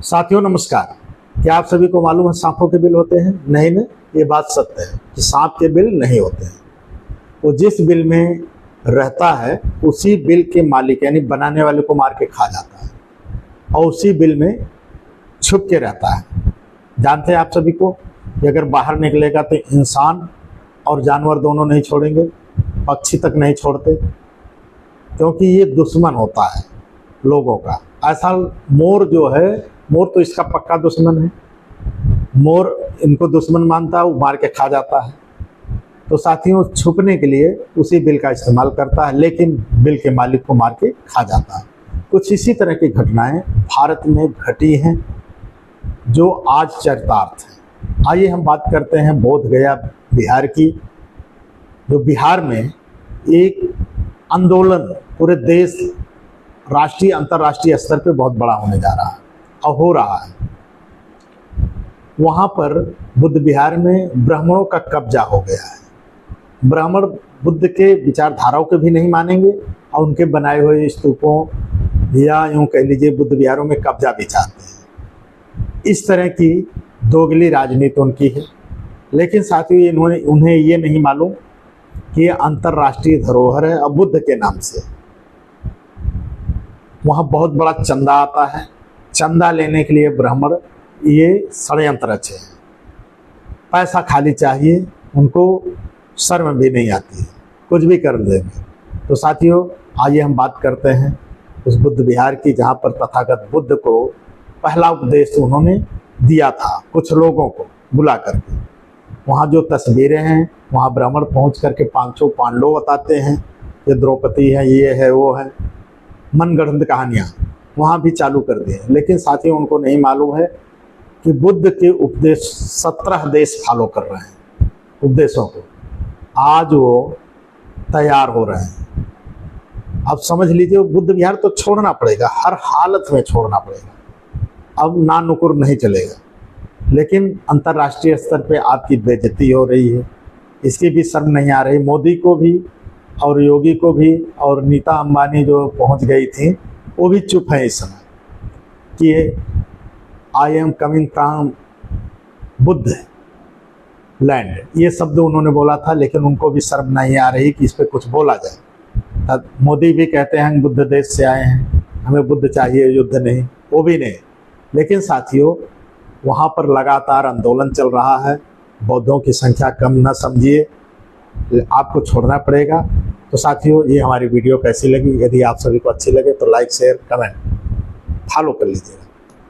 साथियों नमस्कार। क्या आप सभी को मालूम है सांपों के बिल होते हैं? नहीं ना, ये बात सत्य है कि सांप के बिल नहीं होते हैं। वो जिस बिल में रहता है उसी बिल के मालिक यानी बनाने वाले को मार के खा जाता है और उसी बिल में छुप के रहता है। जानते हैं आप सभी को कि अगर बाहर निकलेगा तो इंसान और जानवर दोनों नहीं छोड़ेंगे, पक्षी तक नहीं छोड़ते, क्योंकि ये दुश्मन होता है लोगों का। ऐसा मोर जो है, मोर तो इसका पक्का दुश्मन है। मोर इनको दुश्मन मानता है, वो मार के खा जाता है। तो साथियों, छुपने के लिए उसी बिल का इस्तेमाल करता है, लेकिन बिल के मालिक को मार के खा जाता है। कुछ इसी तरह की घटनाएं भारत में घटी हैं जो आज चरितार्थ हैं। आइए हम बात करते हैं बोध गया बिहार की। जो बिहार में एक आंदोलन पूरे देश, राष्ट्रीय अंतर्राष्ट्रीय स्तर पे बहुत बड़ा होने जा रहा है और हो रहा है। वहाँ पर बुद्ध विहार में ब्राह्मणों का कब्जा हो गया है। ब्राह्मण बुद्ध के विचारधाराओं के भी नहीं मानेंगे और उनके बनाए हुए स्तूपों या यूँ कह लीजिए बुद्ध विहारों में कब्जा भी चाहते हैं। इस तरह की दोगली राजनीति उनकी है। लेकिन साथियों, उन्हें ये नहीं मालूम कि ये अंतर्राष्ट्रीय धरोहर है और बुद्ध के नाम से वहाँ बहुत बड़ा चंदा आता है। चंदा लेने के लिए ब्राह्मण ये षड्यंत्र रचे हैं। पैसा खाली चाहिए, उनको शर्म भी नहीं आती है, कुछ भी कर देंगे। तो साथियों, आइए हम बात करते हैं उस बुद्ध विहार की, जहाँ पर तथागत बुद्ध को पहला उपदेश उन्होंने दिया था कुछ लोगों को बुला करके। वहाँ जो तस्वीरें हैं, वहाँ ब्राह्मण पहुँच करके पांचों पांडव बताते हैं, ये द्रौपदी है, ये है, वो है, मनगढ़ंत कहानियाँ वहाँ भी चालू कर दी हैं। लेकिन साथियों, उनको नहीं मालूम है कि बुद्ध के उपदेश 17 देश फॉलो कर रहे हैं उपदेशों को। आज वो तैयार हो रहे हैं। अब समझ लीजिए, बुद्ध विहार तो छोड़ना पड़ेगा, हर हालत में छोड़ना पड़ेगा। अब ना नुकुर नहीं चलेगा। लेकिन अंतर्राष्ट्रीय स्तर पे आपकी बेइज्जती हो रही है, इसकी भी शर्म नहीं आ रही। मोदी को भी और योगी को भी और नीता अंबानी जो पहुंच गई थी, वो भी चुप है इस समय कि I am coming from Buddha land, ये शब्द उन्होंने बोला था। लेकिन उनको भी शर्म नहीं आ रही कि इस पर कुछ बोला जाए। तब मोदी भी कहते हैं बुद्ध देश से आए हैं, हमें बुद्ध चाहिए, युद्ध नहीं, वो भी नहीं। लेकिन साथियों, वहाँ पर लगातार आंदोलन चल रहा है। बौद्धों की संख्या कम न समझिए, आपको छोड़ना पड़ेगा। तो साथियों, ये हमारी वीडियो कैसी लगी? यदि आप सभी को अच्छी लगे तो लाइक, शेयर, कमेंट, फॉलो कर लीजिएगा।